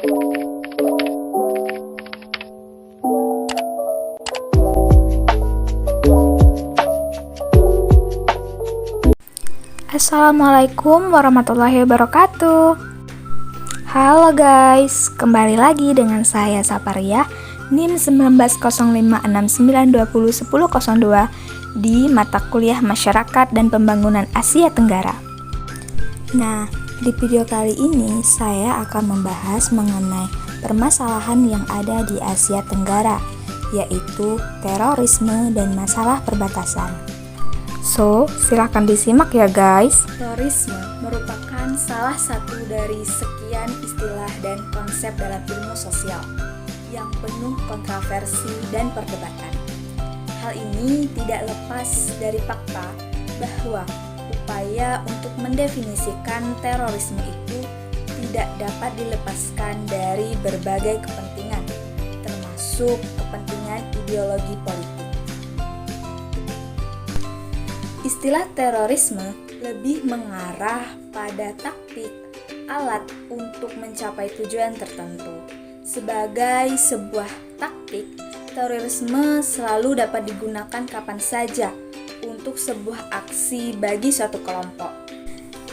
Assalamualaikum warahmatullahi wabarakatuh. Halo guys, kembali lagi dengan saya Saparia, NIM 190569201002 di mata kuliah Masyarakat dan Pembangunan Asia Tenggara. Nah, di video kali ini saya akan membahas mengenai permasalahan yang ada di Asia Tenggara, yaitu terorisme dan masalah perbatasan. So, silahkan disimak ya guys. Terorisme merupakan salah satu dari sekian istilah dan konsep dalam ilmu sosial yang penuh kontroversi dan perdebatan. Hal ini tidak lepas dari fakta bahwa upaya untuk mendefinisikan terorisme itu tidak dapat dilepaskan dari berbagai kepentingan, termasuk kepentingan ideologi politik. Istilah terorisme lebih mengarah pada taktik, alat untuk mencapai tujuan tertentu. Sebagai sebuah taktik, terorisme selalu dapat digunakan kapan saja untuk sebuah aksi bagi suatu kelompok.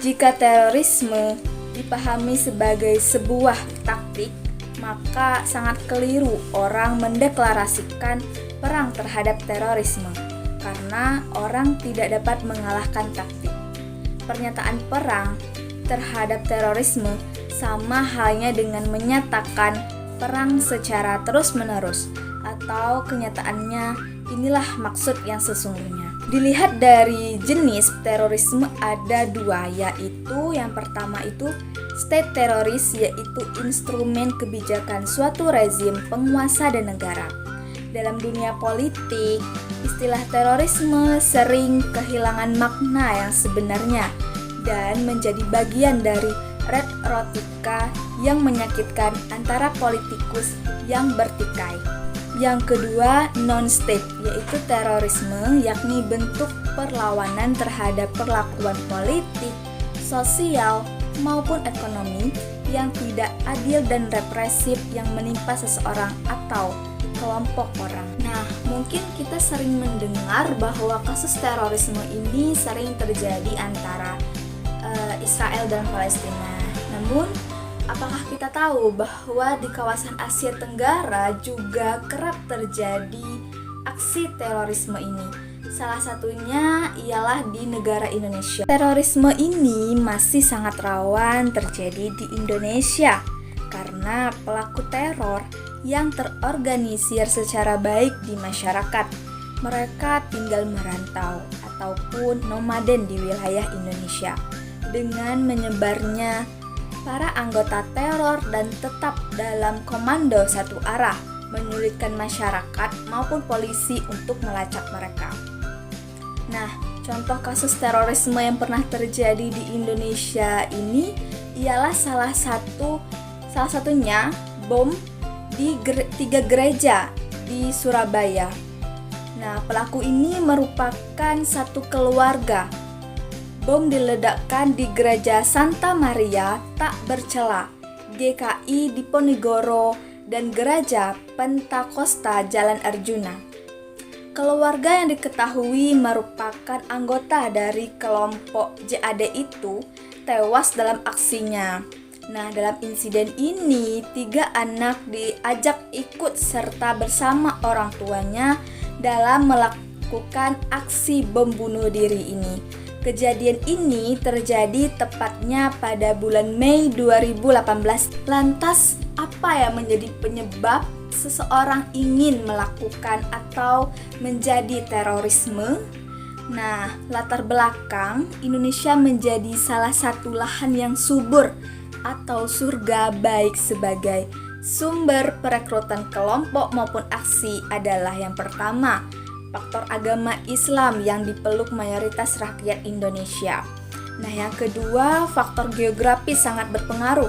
Jika terorisme dipahami sebagai sebuah taktik, maka sangat keliru orang mendeklarasikan perang terhadap terorisme, karena orang tidak dapat mengalahkan taktik. Pernyataan perang terhadap terorisme sama halnya dengan menyatakan perang secara terus-menerus, atau kenyataannya inilah maksud yang sesungguhnya. Dilihat dari jenis terorisme ada dua, yaitu yang pertama itu state teroris, yaitu instrumen kebijakan suatu rezim penguasa dan negara. Dalam dunia politik, istilah terorisme sering kehilangan makna yang sebenarnya dan menjadi bagian dari retorika yang menyakitkan antara politikus yang bertikai. Yang kedua, non-state, yaitu terorisme, yakni bentuk perlawanan terhadap perlakuan politik, sosial, maupun ekonomi yang tidak adil dan represif yang menimpa seseorang atau kelompok orang. Nah, mungkin kita sering mendengar bahwa kasus terorisme ini sering terjadi antara Israel dan Palestina. Namun, apakah kita tahu bahwa di kawasan Asia Tenggara juga kerap terjadi aksi terorisme ini? Salah satunya ialah di negara Indonesia. Terorisme ini masih sangat rawan terjadi di Indonesia karena pelaku teror yang terorganisir secara baik di masyarakat. Mereka tinggal merantau ataupun nomaden di wilayah Indonesia. Dengan menyebarnya para anggota teror dan tetap dalam komando satu arah, menyulitkan masyarakat maupun polisi untuk melacak mereka. Nah, contoh kasus terorisme yang pernah terjadi di Indonesia ini ialah salah satunya bom di 3 gereja di Surabaya. Nah, pelaku ini merupakan satu keluarga. Bom diledakkan di gereja Santa Maria Tak Bercela, GKI Diponegoro, dan gereja Pentakosta Jalan Arjuna. Keluarga yang diketahui merupakan anggota dari kelompok JAD itu tewas dalam aksinya. Nah, dalam insiden ini 3 anak diajak ikut serta bersama orang tuanya dalam melakukan aksi bom bunuh diri ini. Kejadian ini terjadi tepatnya pada bulan Mei 2018. Lantas, apa yang menjadi penyebab seseorang ingin melakukan atau menjadi terorisme? Nah, latar belakang Indonesia menjadi salah satu lahan yang subur atau surga baik sebagai sumber perekrutan kelompok maupun aksi adalah yang pertama, faktor agama Islam yang dipeluk mayoritas rakyat Indonesia. Nah, yang kedua, faktor geografis sangat berpengaruh.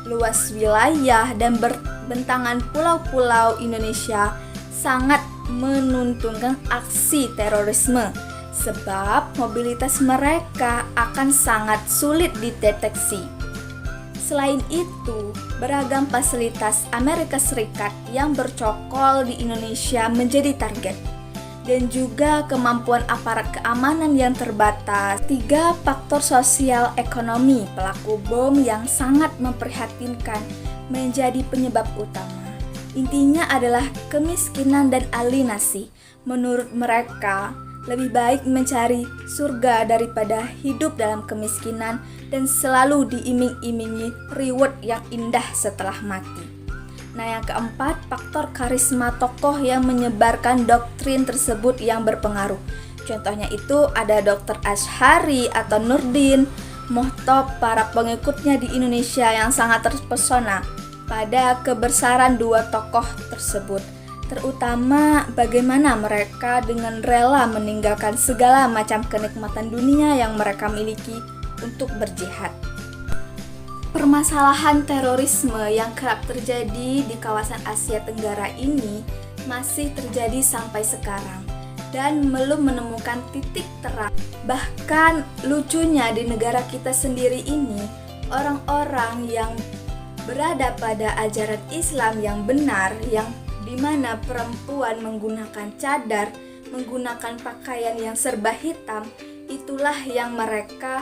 Luas wilayah dan bentangan pulau-pulau Indonesia sangat menuntunkan aksi terorisme sebab mobilitas mereka akan sangat sulit dideteksi. Selain itu, beragam fasilitas Amerika Serikat yang bercokol di Indonesia menjadi target, dan juga kemampuan aparat keamanan yang terbatas. 3 faktor sosial ekonomi pelaku bom yang sangat memprihatinkan menjadi penyebab utama. Intinya adalah kemiskinan dan alienasi. Menurut mereka, lebih baik mencari surga daripada hidup dalam kemiskinan dan selalu diiming-imingi reward yang indah setelah mati. Nah, yang keempat, faktor karisma tokoh yang menyebarkan doktrin tersebut yang berpengaruh. Contohnya itu ada Dr. Asy'ari atau Nurdin, moto para pengikutnya di Indonesia yang sangat terpesona pada kebesaran 2 tokoh tersebut. Terutama bagaimana mereka dengan rela meninggalkan segala macam kenikmatan dunia yang mereka miliki untuk berjihad. Permasalahan terorisme yang kerap terjadi di kawasan Asia Tenggara ini masih terjadi sampai sekarang dan belum menemukan titik terang. Bahkan lucunya di negara kita sendiri ini, orang-orang yang berada pada ajaran Islam yang benar, yang di mana perempuan menggunakan cadar, menggunakan pakaian yang serba hitam, itulah yang mereka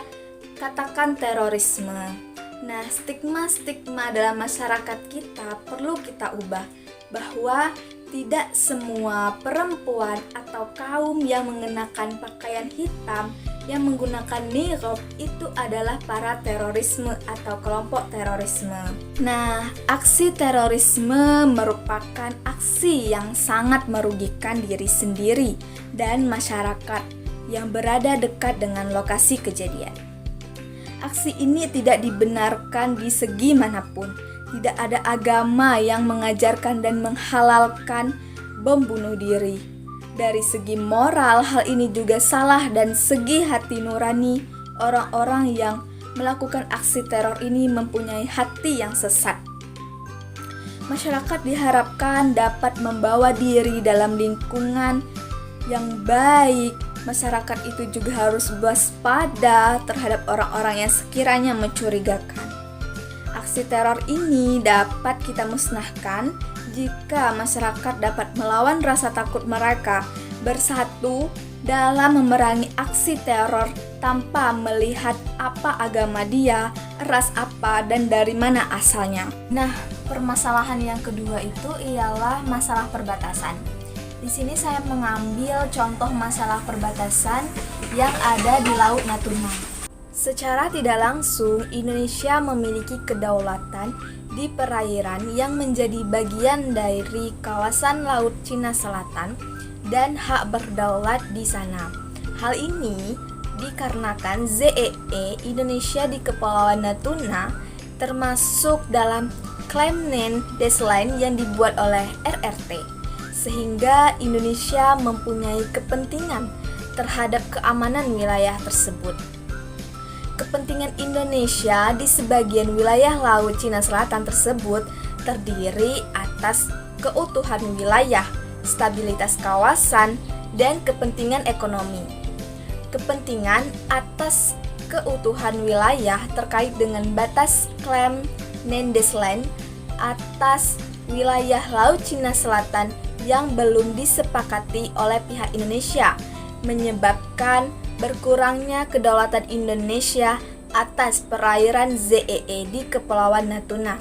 katakan terorisme. Nah, stigma-stigma dalam masyarakat kita perlu kita ubah, bahwa tidak semua perempuan atau kaum yang mengenakan pakaian hitam, yang menggunakan niqab itu adalah para terorisme atau kelompok terorisme. Nah, aksi terorisme merupakan aksi yang sangat merugikan diri sendiri dan masyarakat yang berada dekat dengan lokasi kejadian. Aksi ini tidak dibenarkan di segi manapun. Tidak ada agama yang mengajarkan dan menghalalkan bom bunuh diri. Dari segi moral, hal ini juga salah, dan segi hati nurani, orang-orang yang melakukan aksi teror ini mempunyai hati yang sesat. Masyarakat diharapkan dapat membawa diri dalam lingkungan yang baik. Masyarakat itu juga harus waspada terhadap orang-orang yang sekiranya mencurigakan. Aksi teror ini dapat kita musnahkan jika masyarakat dapat melawan rasa takut mereka, bersatu dalam memerangi aksi teror tanpa melihat apa agama dia, ras apa, dan dari mana asalnya. Nah, permasalahan yang kedua itu ialah masalah perbatasan. Di sini saya mengambil contoh masalah perbatasan yang ada di Laut Natuna. Secara tidak langsung, Indonesia memiliki kedaulatan di perairan yang menjadi bagian dari kawasan Laut Cina Selatan dan hak berdaulat di sana. Hal ini dikarenakan ZEE Indonesia di Kepulauan Natuna termasuk dalam klaim Land-Desline yang dibuat oleh RRT, sehingga Indonesia mempunyai kepentingan terhadap keamanan wilayah tersebut. Kepentingan Indonesia di sebagian wilayah Laut Cina Selatan tersebut terdiri atas keutuhan wilayah, stabilitas kawasan, dan kepentingan ekonomi. Kepentingan atas keutuhan wilayah terkait dengan batas klaim Land-Desline atas wilayah Laut Cina Selatan yang belum disepakati oleh pihak Indonesia, menyebabkan berkurangnya kedaulatan Indonesia atas perairan ZEE di Kepulauan Natuna,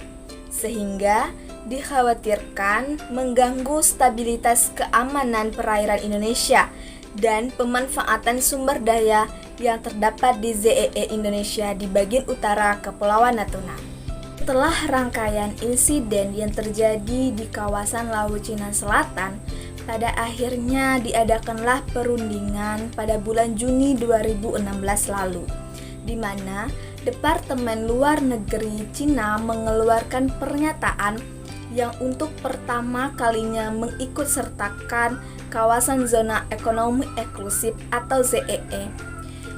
sehingga dikhawatirkan mengganggu stabilitas keamanan perairan Indonesia dan pemanfaatan sumber daya yang terdapat di ZEE Indonesia di bagian utara Kepulauan Natuna. Setelah rangkaian insiden yang terjadi di kawasan Laut Cina Selatan, pada akhirnya diadakanlah perundingan pada bulan Juni 2016 lalu, di mana Departemen Luar Negeri Cina mengeluarkan pernyataan yang untuk pertama kalinya mengikut sertakan kawasan zona ekonomi eksklusif atau ZEE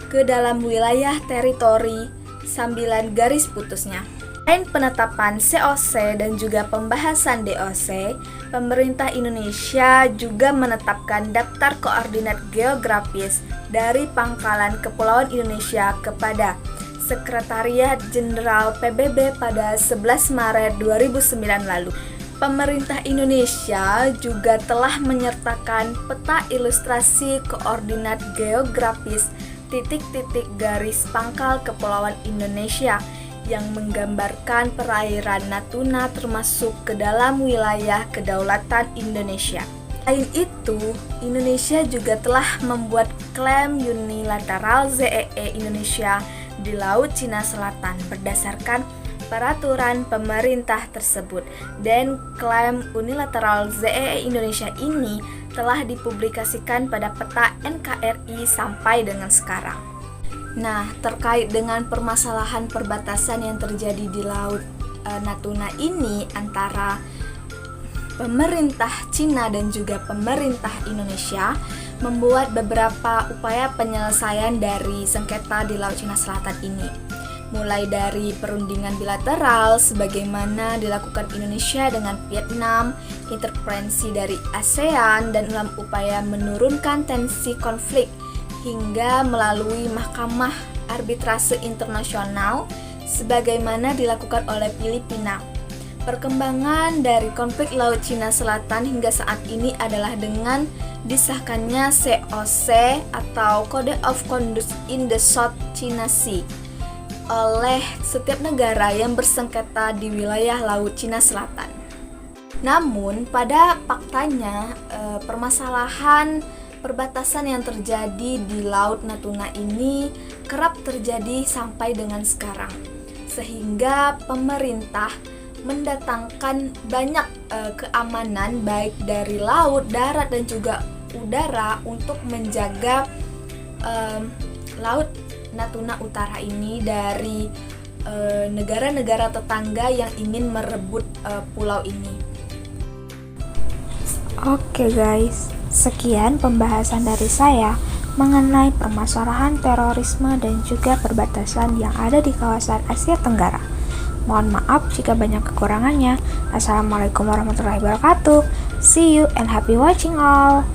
ke dalam wilayah teritori sambilan garis putusnya. Selain penetapan COC dan juga pembahasan DOC, pemerintah Indonesia juga menetapkan daftar koordinat geografis dari pangkalan kepulauan Indonesia kepada Sekretariat Jenderal PBB pada 11 Maret 2009 lalu. Pemerintah Indonesia juga telah menyertakan peta ilustrasi koordinat geografis titik-titik garis pangkal kepulauan Indonesia yang menggambarkan perairan Natuna termasuk ke dalam wilayah kedaulatan Indonesia. Selain itu, Indonesia juga telah membuat klaim unilateral ZEE Indonesia di Laut Cina Selatan berdasarkan peraturan pemerintah tersebut, dan klaim unilateral ZEE Indonesia ini telah dipublikasikan pada peta NKRI sampai dengan sekarang. Nah, terkait dengan permasalahan perbatasan yang terjadi di Laut Natuna ini antara pemerintah Cina dan juga pemerintah Indonesia membuat beberapa upaya penyelesaian dari sengketa di Laut Cina Selatan ini. Mulai dari perundingan bilateral sebagaimana dilakukan Indonesia dengan Vietnam, intervensi dari ASEAN dan dalam upaya menurunkan tensi konflik, hingga melalui Mahkamah Arbitrase Internasional sebagaimana dilakukan oleh Filipina. Perkembangan dari konflik Laut Cina Selatan hingga saat ini adalah dengan disahkannya COC atau Code of Conduct in the South China Sea oleh setiap negara yang bersengketa di wilayah Laut Cina Selatan. Namun, pada faktanya, permasalahan perbatasan yang terjadi di Laut Natuna ini kerap terjadi sampai dengan sekarang, sehingga pemerintah mendatangkan banyak keamanan baik dari laut, darat, dan juga udara untuk menjaga Laut Natuna Utara ini dari negara-negara tetangga yang ingin merebut pulau ini. Oke guys, sekian pembahasan dari saya mengenai permasalahan terorisme dan juga perbatasan yang ada di kawasan Asia Tenggara. Mohon maaf jika banyak kekurangannya. Assalamualaikum warahmatullahi wabarakatuh. See you and happy watching all.